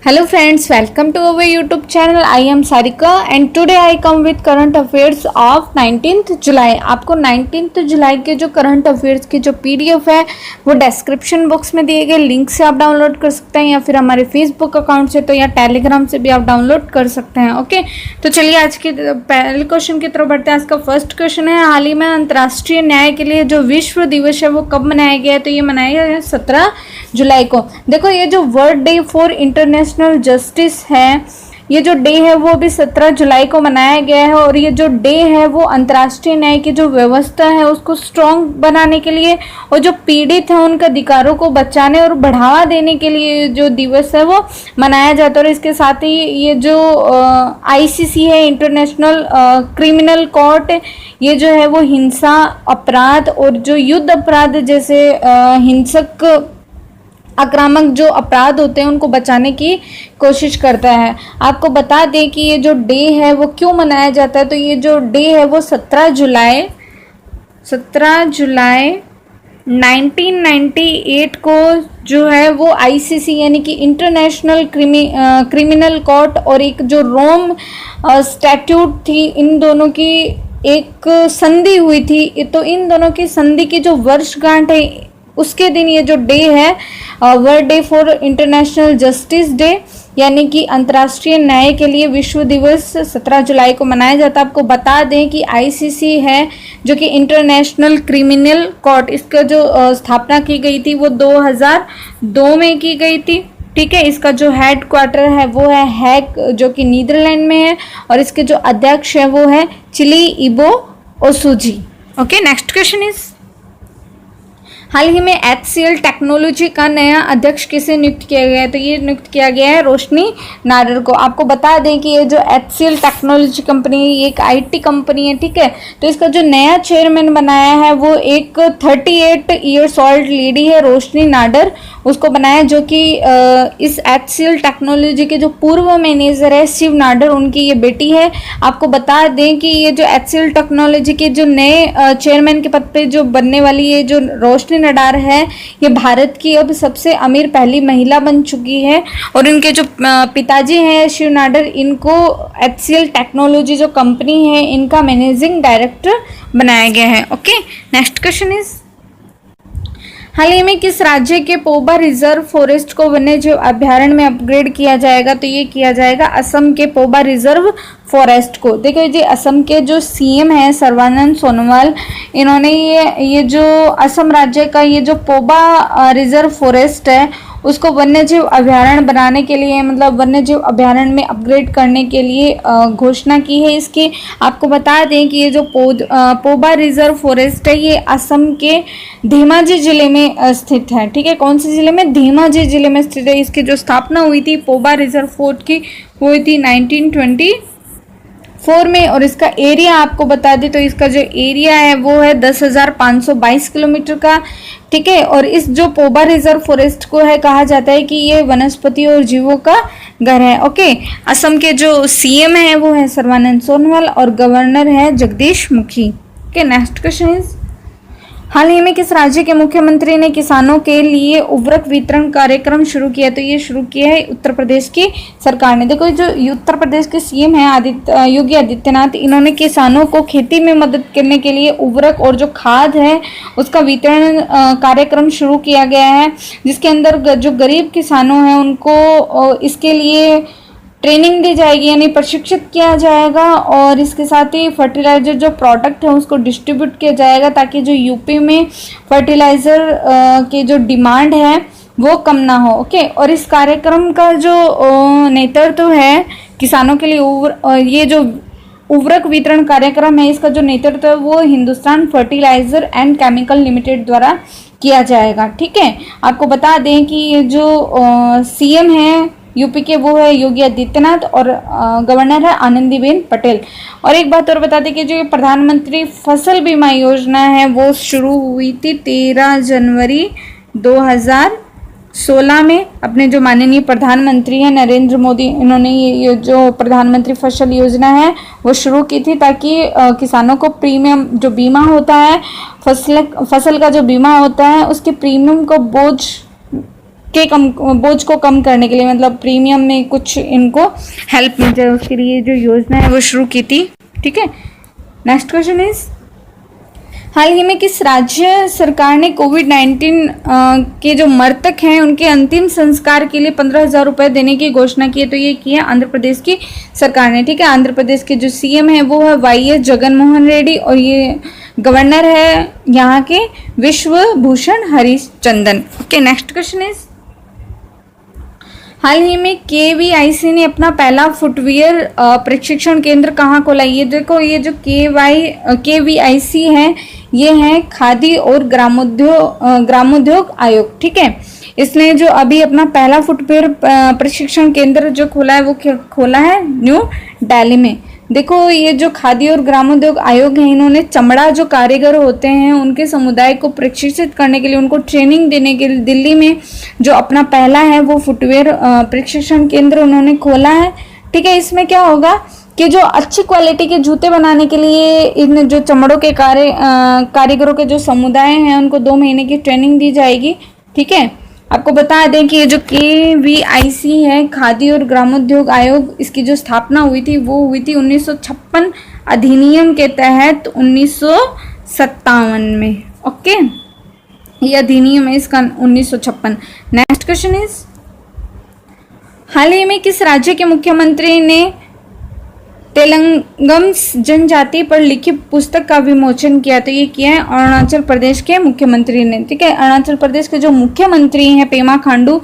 Hello friends, welcome to our YouTube channel. I am Sarika and today I come with current affairs of 19th जुलाई। आपको 19th जुलाई के जो current affairs की जो PDF है वो description box में दिए गए लिंक से आप डाउनलोड कर सकते हैं या फिर हमारे फेसबुक अकाउंट से तो या टेलीग्राम से भी आप डाउनलोड कर सकते हैं। ओके, तो चलिए आज के पहले क्वेश्चन की तरफ बढ़ते हैं। आज का फर्स्ट क्वेश्चन है, हाल ही में अंतर्राष्ट्रीय न्याय के लिए जो विश्व दिवस है वो कब मनाया गया है? तो ये मनाया गया है 17 जुलाई को। देखो, ये जो world day for international justice है, ये जो डे है वो भी 17 जुलाई को मनाया गया है और ये जो डे है वो अंतर्राष्ट्रीय न्याय की जो व्यवस्था है उसको स्ट्रॉन्ग बनाने के लिए और जो पीड़ित है उनके अधिकारों को बचाने और बढ़ावा देने के लिए जो दिवस है वो मनाया जाता है। और इसके साथ ही ये जो ICC है, इंटरनेशनल क्रिमिनल कोर्ट, ये जो है वो हिंसा अपराध और जो युद्ध अपराध जैसे हिंसक आक्रामक जो अपराध होते हैं उनको बचाने की कोशिश करता है। आपको बता दें कि ये जो डे है वो क्यों मनाया जाता है। तो ये जो डे है वो 17 जुलाई 1998 को जो है वो ICC यानी कि इंटरनेशनल क्रिमिनल कोर्ट और एक जो रोम स्टैट्यूट थी, इन दोनों की एक संधि हुई थी। तो इन दोनों की संधि की जो वर्षगांठ है उसके दिन ये जो डे है world day for international justice day यानी कि अंतर्राष्ट्रीय न्याय के लिए विश्व दिवस 17 जुलाई को मनाया जाता है। आपको बता दें कि ICC है जो कि इंटरनेशनल क्रिमिनल कोर्ट, इसका जो स्थापना की गई थी वो 2002 में की गई थी। ठीक है, इसका जो हेड क्वार्टर है वो है हैग जो कि नीदरलैंड में है और इसके जो अध्यक्ष है वो है चिली इबो ओसुजी। ओके, नेक्स्ट क्वेश्चन इज, हाल ही में HCL टेक्नोलॉजी का नया अध्यक्ष किसे नियुक्त किया गया है? तो ये नियुक्त किया गया है रोशनी नाडर को। आपको बता दें कि ये जो HCL टेक्नोलॉजी कंपनी है ये एक IT कंपनी है। ठीक है, तो इसका जो नया चेयरमैन बनाया है वो एक 38 ईयर्स ओल्ड लेडी है, रोशनी नाडर, उसको बनाया, जो कि इस HCL टेक्नोलॉजी के जो पूर्व मैनेजर है शिव नाडर, उनकी ये बेटी है। आपको बता दें कि ये जो HCL टेक्नोलॉजी के जो नए चेयरमैन के पद पे जो बनने वाली ये जो रोशनी नाडर है, ये भारत की अब सबसे अमीर पहली महिला बन चुकी है और इनके जो पिताजी हैं शिव नाडर, इनको HCL टेक्नोलॉजी जो कंपनी है इनका मैनेजिंग डायरेक्टर बनाया गया है। ओके, नेक्स्ट क्वेश्चन इज, हाल ही में किस राज्य के पोबा रिजर्व फॉरेस्ट को वन्यजीव अभ्यारण्य में अपग्रेड किया जाएगा? तो ये किया जाएगा असम के पोबा रिजर्व फॉरेस्ट को। देखो जी, असम के जो CM है सर्बानंद सोनोवाल, इन्होंने ये जो असम राज्य का ये जो पोबा रिजर्व फॉरेस्ट है उसको वन्यजीव अभ्यारण्य बनाने के लिए, मतलब वन्यजीव अभ्यारण्य में अपग्रेड करने के लिए घोषणा की है इसकी। आपको बता दें कि ये जो पोबा रिजर्व फॉरेस्ट है ये असम के धेमाजी जिले में स्थित है। ठीक है, कौन से जिले में? धेमाजी जिले में स्थित है। इसकी जो स्थापना हुई थी पोबा रिजर्व फोर्ट की हुई थी 1924 में और इसका एरिया आपको बता दें तो इसका जो एरिया है वो है 10,522 किलोमीटर का। ठीक है, और इस जो पोबा रिजर्व फॉरेस्ट को है कहा जाता है कि ये वनस्पति और जीवों का घर है। ओके, असम के जो CM है वो है सर्बानंद सोनोवाल और गवर्नर है Jagdish Mukhi. Okay, next question is, हाल ही में किस राज्य के मुख्यमंत्री ने किसानों के लिए उर्वरक वितरण कार्यक्रम शुरू किया? तो ये शुरू किया है उत्तर प्रदेश की सरकार ने। देखो, जो उत्तर प्रदेश के CM हैं योगी आदित्यनाथ, इन्होंने किसानों को खेती में मदद करने के लिए उर्वरक और जो खाद है उसका वितरण कार्यक्रम शुरू किया गया है, जिसके अंदर जो गरीब किसानों हैं उनको इसके लिए ट्रेनिंग दी जाएगी यानी प्रशिक्षित किया जाएगा और इसके साथ ही फर्टिलाइजर जो प्रोडक्ट है उसको डिस्ट्रीब्यूट किया जाएगा ताकि जो यूपी में फर्टिलाइजर के जो डिमांड है वो कम ना हो। ओके, और इस कार्यक्रम का जो नेतृत्व है किसानों के लिए ये जो उर्वरक वितरण कार्यक्रम है इसका जो नेतृत्व है वो Hindustan fertiliser and chemical limited द्वारा किया जाएगा। ठीक है, आपको बता दें कि ये जो CM है यूपी के वो है योगी आदित्यनाथ और गवर्नर है आनंदीबेन पटेल। और एक बात और बता दें कि जो प्रधानमंत्री फसल बीमा योजना है वो शुरू हुई थी 13 जनवरी 2016 में। अपने जो माननीय प्रधानमंत्री हैं नरेंद्र मोदी, इन्होंने ये जो प्रधानमंत्री फसल योजना है वो शुरू की थी ताकि किसानों को प्रीमियम जो बीमा होता है, फसल का जो बीमा होता है उसके प्रीमियम को बोझ के बोझ को कम करने के लिए, मतलब प्रीमियम में कुछ इनको हेल्प मिल जाए उसके लिए जो योजना है वो शुरू की थी। ठीक है, नेक्स्ट क्वेश्चन इज, हाल ही में किस राज्य सरकार ने कोविड-19 के जो मृतक हैं उनके अंतिम संस्कार के लिए 15,000 रुपये देने की घोषणा की है? तो ये की है आंध्र प्रदेश की सरकार ने। ठीक है, आंध्र प्रदेश के जो सीएम है वो है वाई एस जगनमोहन रेड्डी और ये गवर्नर है यहाँ के Vishwabhushan Harichandan. Okay, next question is, हाल ही में केवीआईसी ने अपना पहला फुटवियर प्रशिक्षण केंद्र कहाँ खोला? ये देखो, ये जो केवीआईसी है ये है खादी और ग्रामोद्योग आयोग। ठीक है, इसने जो अभी अपना पहला फुटवियर प्रशिक्षण केंद्र जो खोला है वो खोला है न्यू दिल्ली में। देखो, ये जो खादी और ग्रामोद्योग आयोग है इन्होंने चमड़ा जो कारीगर होते हैं उनके समुदाय को प्रशिक्षित करने के लिए, उनको ट्रेनिंग देने के लिए दिल्ली में जो अपना पहला है वो फुटवेयर प्रशिक्षण केंद्र उन्होंने खोला है। ठीक है, इसमें क्या होगा कि जो अच्छी क्वालिटी के जूते बनाने के लिए इन जो चमड़ों के कारीगरों के जो समुदाय हैं उनको 2 महीने की ट्रेनिंग दी जाएगी। ठीक है, आपको बता दें कि ये जो केवीआईसी है खादी और ग्रामोद्योग आयोग, इसकी जो स्थापना हुई थी वो हुई थी 1956 अधिनियम के तहत 1957 में। ओके, ये अधिनियम है इसका 1956। नेक्स्ट क्वेश्चन इज, हाल ही में किस राज्य के मुख्यमंत्री ने तेलंगम जनजाति पर लिखी पुस्तक का विमोचन किया? तो ये किया है अरुणाचल प्रदेश के मुख्यमंत्री ने। ठीक है, अरुणाचल प्रदेश के जो मुख्यमंत्री हैं पेमा खांडू,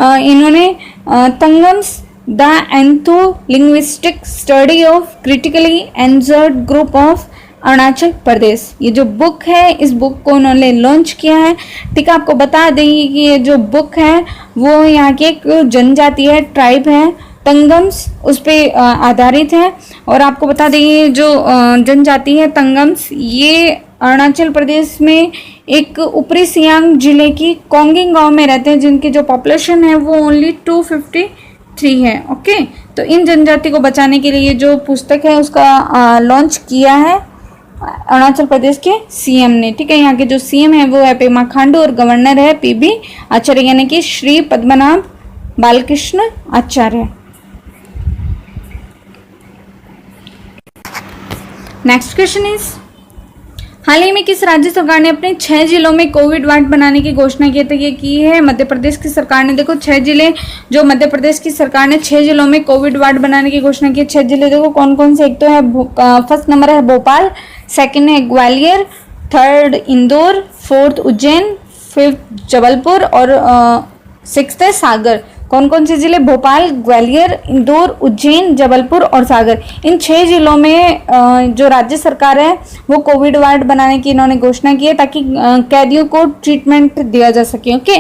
इन्होंने Tangams the ethnolinguistic study of critically endangered group of Arunachal Pradesh, ये जो बुक है इस बुक को उन्होंने लॉन्च किया है। ठीक है, आपको बता देंगे कि ये जो बुक है वो यहाँ की एक जनजाति है, ट्राइब है तंगम्स, उस पर आधारित है। और आपको बता दें जो जनजाति है तंगम्स, ये अरुणाचल प्रदेश में एक ऊपरी सियांग जिले की कोंगिंग गांव में रहते हैं जिनकी जो पॉपुलेशन है वो ओनली 253 है। ओके, तो इन जनजाति को बचाने के लिए जो पुस्तक है उसका लॉन्च किया है अरुणाचल प्रदेश के सीएम ने। ठीक है, यहाँ के जो सीएम है वो है पेमा खांडू और गवर्नर है पीबी आचार्य यानी कि श्री पद्मनाभ बालकृष्ण आचार्य। नेक्स्ट क्वेश्चन इज, हाल ही में किस राज्य सरकार ने अपने 6 जिलों में कोविड वार्ड बनाने की घोषणा की? तो ये की है मध्य प्रदेश की सरकार ने। देखो 6 जिले जो मध्य प्रदेश की सरकार ने 6 जिलों में कोविड वार्ड बनाने की घोषणा की। 6 जिले देखो कौन कौन से, एक तो है फर्स्ट नंबर है भोपाल, सेकंड है Gwalior, third Indore, fourth Ujjain, fifth Jabalpur और सिक्स्थ है सागर। कौन कौन से जिले? भोपाल, ग्वालियर, इंदौर, उज्जैन, जबलपुर और सागर। इन 6 जिलों में जो राज्य सरकार है वो कोविड वार्ड बनाने की इन्होंने घोषणा की है ताकि कैदियों को ट्रीटमेंट दिया जा सके। ओके,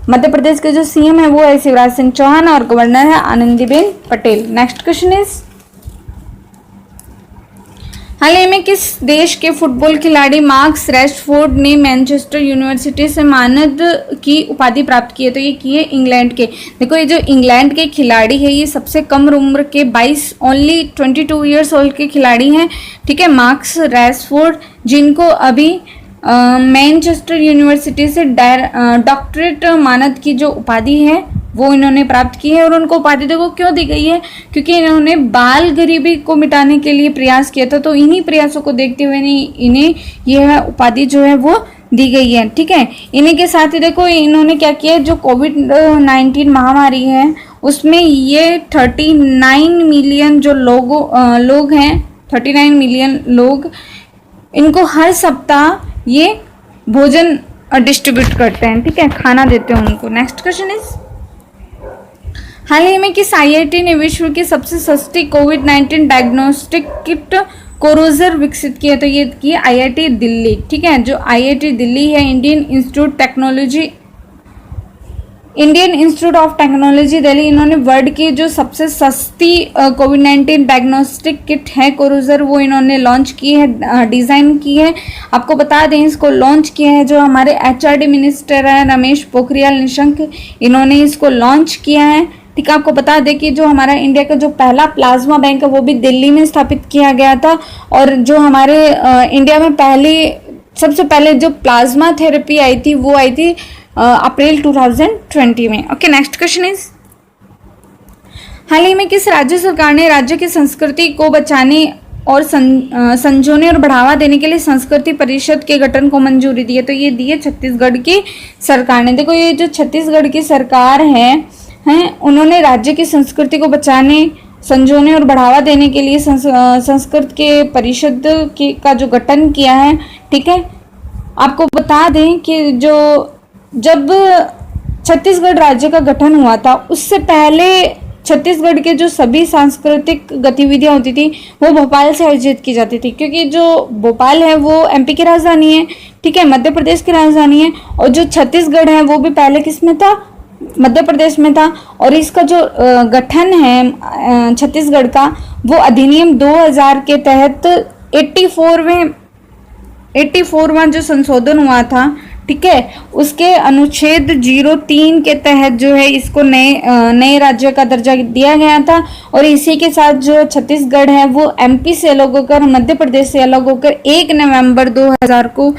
मध्य प्रदेश के जो सीएम है वो है शिवराज सिंह चौहान और गवर्नर है Anandiben Patel. Next question is, हाल ही में किस देश के फुटबॉल खिलाड़ी मार्कस रैशफोर्ड ने मैनचेस्टर यूनिवर्सिटी से मानद की उपाधि प्राप्त की है? तो ये की है इंग्लैंड के। देखो ये जो इंग्लैंड के खिलाड़ी है ये सबसे कम उम्र के 22 ईयर्स ओल्ड के खिलाड़ी हैं। ठीक है, मार्कस रैशफोर्ड जिनको अभी मैनचेस्टर यूनिवर्सिटी से डॉक्टरेट मानद की जो उपाधि है वो इन्होंने प्राप्त की है। और उनको उपाधि देखो क्यों दी गई है, क्योंकि इन्होंने बाल गरीबी को मिटाने के लिए प्रयास किया था। तो इन्हीं प्रयासों को देखते हुए इन्हें यह उपाधि जो है वो दी गई है। ठीक है, इन्हीं के साथ ही देखो इन्होंने क्या किया, जो कोविड-19 महामारी है उसमें ये 39 मिलियन जो लोग हैं, 39 मिलियन लोग, इनको हर सप्ताह ये भोजन डिस्ट्रीब्यूट करते हैं। ठीक है, खाना देते हैं उनको। नेक्स्ट क्वेश्चन इज, हाल ही में किस आईआईटी ने विश्व की सबसे सस्ती कोविड-19 डायग्नोस्टिक किट कोरोजर विकसित किया? तो ये की आईआईटी दिल्ली। ठीक है, जो आईआईटी दिल्ली है Indian institute of technology Delhi, इन्होंने वर्ल्ड की जो सबसे सस्ती कोविड-19 डायग्नोस्टिक किट है कोरोजर वो इन्होंने लॉन्च की है, डिज़ाइन की है। आपको बता दें इसको लॉन्च किया है जो हमारे एचआरडी मिनिस्टर है रमेश पोखरियाल निशंक, इन्होंने इसको लॉन्च किया है। ठीक है, आपको बता दें कि जो हमारा इंडिया का जो पहला प्लाज्मा बैंक है वो भी दिल्ली में स्थापित किया गया था। और जो हमारे इंडिया में पहली सबसे पहले जो प्लाज्मा थेरेपी आई थी वो आई थी अप्रैल 2020 में। ओके, नेक्स्ट क्वेश्चन इज, हाल ही में किस राज्य सरकार ने राज्य की संस्कृति को बचाने और संजोने और बढ़ावा देने के लिए संस्कृति परिषद के गठन को मंजूरी दी है? तो ये दी है छत्तीसगढ़ की सरकार ने। देखो, ये जो छत्तीसगढ़ की सरकार है उन्होंने राज्य की संस्कृति को बचाने, संजोने और बढ़ावा देने के लिए संस्कृत के परिषद का जो गठन किया है। ठीक है, आपको बता दें कि जब छत्तीसगढ़ राज्य का गठन हुआ था उससे पहले छत्तीसगढ़ के जो सभी सांस्कृतिक गतिविधियां होती थी वो भोपाल से आयोजित की जाती थी, क्योंकि जो भोपाल है वो एमपी की राजधानी है, ठीक है, मध्य प्रदेश की राजधानी है, और जो छत्तीसगढ़ है वो भी पहले किस में था, मध्य प्रदेश में था। और इसका जो गठन है छत्तीसगढ़ का, वो अधिनियम 2000 के तहत 84वां जो संशोधन हुआ था, ठीक है, उसके अनुच्छेद 03 के तहत जो है इसको नए राज्य का दर्जा दिया गया था। और इसी के साथ जो छत्तीसगढ़ है वो एमपी से अलग होकर, मध्य प्रदेश से अलग होकर 1 नवंबर 2000 को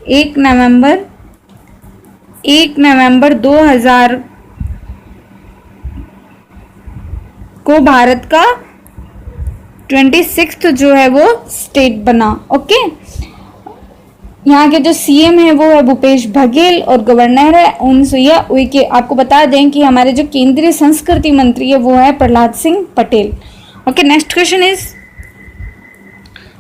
1 नवंबर 2000 को भारत का 26th जो है वो स्टेट बना। ओके, यहाँ के जो सीएम है वो है भूपेश बघेल और गवर्नर है अनसुईया उइके। आपको बता दें कि हमारे जो केंद्रीय संस्कृति मंत्री है वो है Prahlad Singh Patel. Okay, next question is,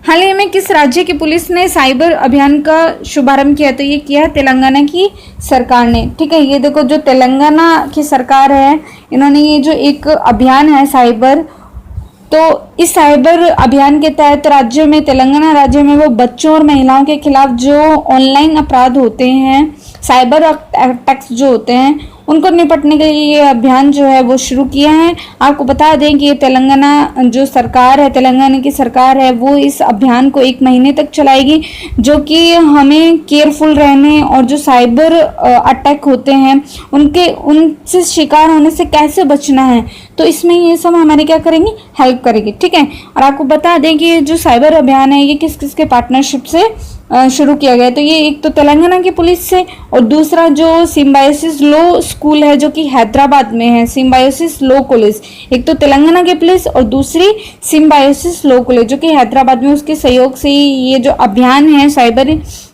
हाल ही में किस राज्य की पुलिस ने साइबर अभियान का शुभारंभ किया? तो ये किया है तेलंगाना की सरकार ने। ठीक है, ये देखो जो तेलंगाना की सरकार है इन्होंने ये जो एक अभियान है साइबर, तो इस साइबर अभियान के तहत राज्य में, तेलंगाना राज्य में वो बच्चों और महिलाओं के खिलाफ जो ऑनलाइन अपराध होते हैं, साइबर अटैक्स जो होते हैं, उनको निपटने के लिए ये अभियान जो है वो शुरू किया है। आपको बता दें कि ये तेलंगाना जो सरकार है, तेलंगाना की सरकार है, वो इस अभियान को 1 महीने तक चलाएगी, जो कि हमें केयरफुल रहने और जो साइबर अटैक होते हैं उनसे शिकार होने से कैसे बचना है, तो इसमें ये सब हमारे क्या करेंगी, हेल्प करेगी। ठीक है, और आपको बता दें कि जो साइबर अभियान है ये किस किस के पार्टनरशिप से शुरू किया गया है। तो ये एक तो तेलंगाना की पुलिस से, और दूसरा जो सिम्बायोसिस लॉ स्कूल है जो कि हैदराबाद में है, सिम्बायोसिस लॉ कॉलेज, एक तो तेलंगाना की पुलिस और दूसरी सिम्बायोसिस लॉ कॉलेज जो कि हैदराबाद में, उसके सहयोग से ये जो अभियान है साइबर,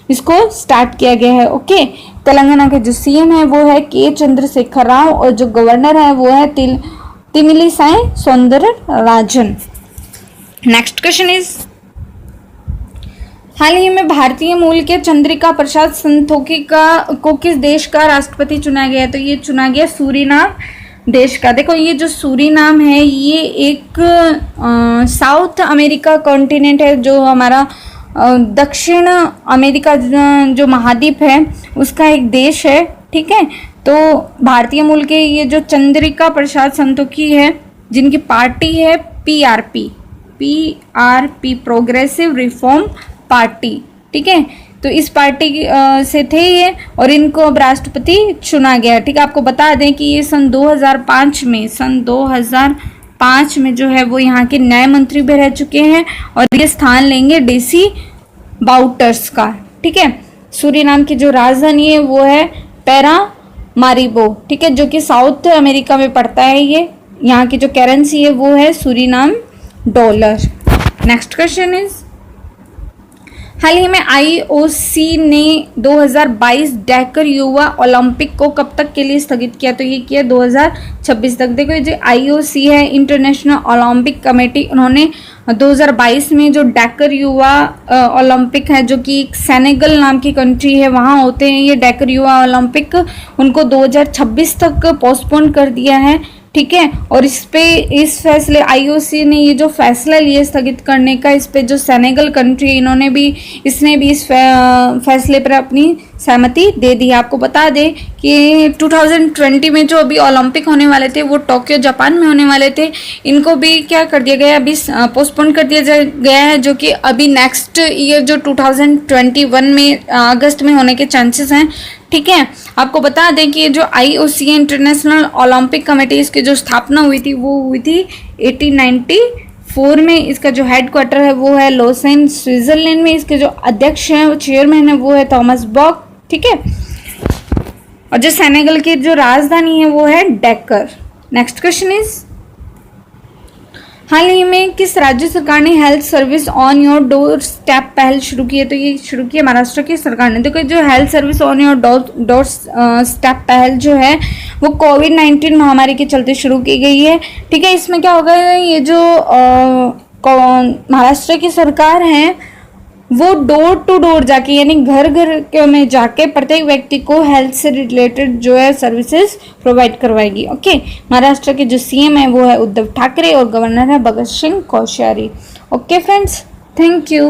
इसको स्टार्ट किया गया है। ओके, तेलंगाना के जो सीएम है वो है के चंद्रशेखर राव और जो गवर्नर है वो है Tamilisai Soundararajan. Next question is, हाल ही में भारतीय मूल के चंद्रिका प्रसाद संतोखी को किस देश का राष्ट्रपति चुना गया? तो ये चुना गया सूरीनाम देश का। देखो, ये जो सूरीनाम है ये एक साउथ अमेरिका कॉन्टिनेंट है, जो हमारा दक्षिण अमेरिका जो महाद्वीप है उसका एक देश है। ठीक है, तो भारतीय मूल के ये जो चंद्रिका प्रसाद संतोखी है, जिनकी पार्टी है पीआरपी, प्रोग्रेसिव रिफॉर्म पार्टी, ठीक है, तो इस पार्टी से थे ये, और इनको अब राष्ट्रपति चुना गया। ठीक है, आपको बता दें कि ये सन 2005 में जो है वो यहाँ के न्याय मंत्री भी रह चुके हैं, और ये स्थान लेंगे डीसी बाउटर्स का। ठीक है, सूरीनाम की जो राजधानी है वो है पैरामारिबो, ठीक है, जो कि साउथ अमेरिका में पड़ता है। ये यहाँ की जो करेंसी है वो है Suriname dollar. Next question is, हाल ही में आईओसी ने 2022 डैकर युवा ओलंपिक को कब तक के लिए स्थगित किया? तो ये किया 2026 तक। देखो, ये जो आईओसी है, इंटरनेशनल ओलंपिक कमेटी, उन्होंने 2022 में जो डैकर युवा ओलंपिक है, जो कि सेनेगल नाम की कंट्री है, वहाँ होते हैं ये डैकर युवा ओलंपिक, उनको 2026 तक पोस्टपोन कर दिया है। ठीक है, और इस फैसले आईओसी ने ये जो फैसला लिया स्थगित करने का, इस पे जो सेनेगल कंट्री इसने भी इस फैसले पर अपनी सहमति दे दी है। आपको बता दें कि 2020 में जो अभी ओलंपिक होने वाले थे वो टोक्यो जापान में होने वाले थे, इनको भी क्या कर दिया गया, अभी पोस्टपोन कर दिया गया है, जो कि अभी नेक्स्ट ईयर जो 2021 में अगस्त में होने के चांसेस हैं। ठीक है, आपको बता दें कि ये जो आईओसी इंटरनेशनल ओलंपिक कमेटी, इसकी जो स्थापना हुई थी वो हुई थी 1895 2004 में इसका जो हेडक्वार्टर है वो है लॉसेन स्विट्जरलैंड में। इसके जो अध्यक्ष हैं वो चेयरमैन है वो है थॉमस बॉक, ठीक है। और जो सेनेगल की जो राजधानी है वो है डैकर। नेक्स्ट क्वेश्चन इज, हाल ही में किस राज्य सरकार ने health service on your door step पहल शुरू की है? तो ये शुरू की है महाराष्ट्र की सरकार ने। देखो जो health service on your door step पहल जो है वो कोविड-19 महामारी के चलते शुरू की गई है, ठीक है। इसमें क्या होगा, ये जो महाराष्ट्र की सरकार है वो डोर टू डोर जाके यानी घर घर में जाके प्रत्येक व्यक्ति को हेल्थ से रिलेटेड जो है सर्विसेज प्रोवाइड करवाएगी, ओके। महाराष्ट्र के जो सीएम है वो है उद्धव ठाकरे और गवर्नर है Bhagat Singh Koshyari. Okay friends, thank you.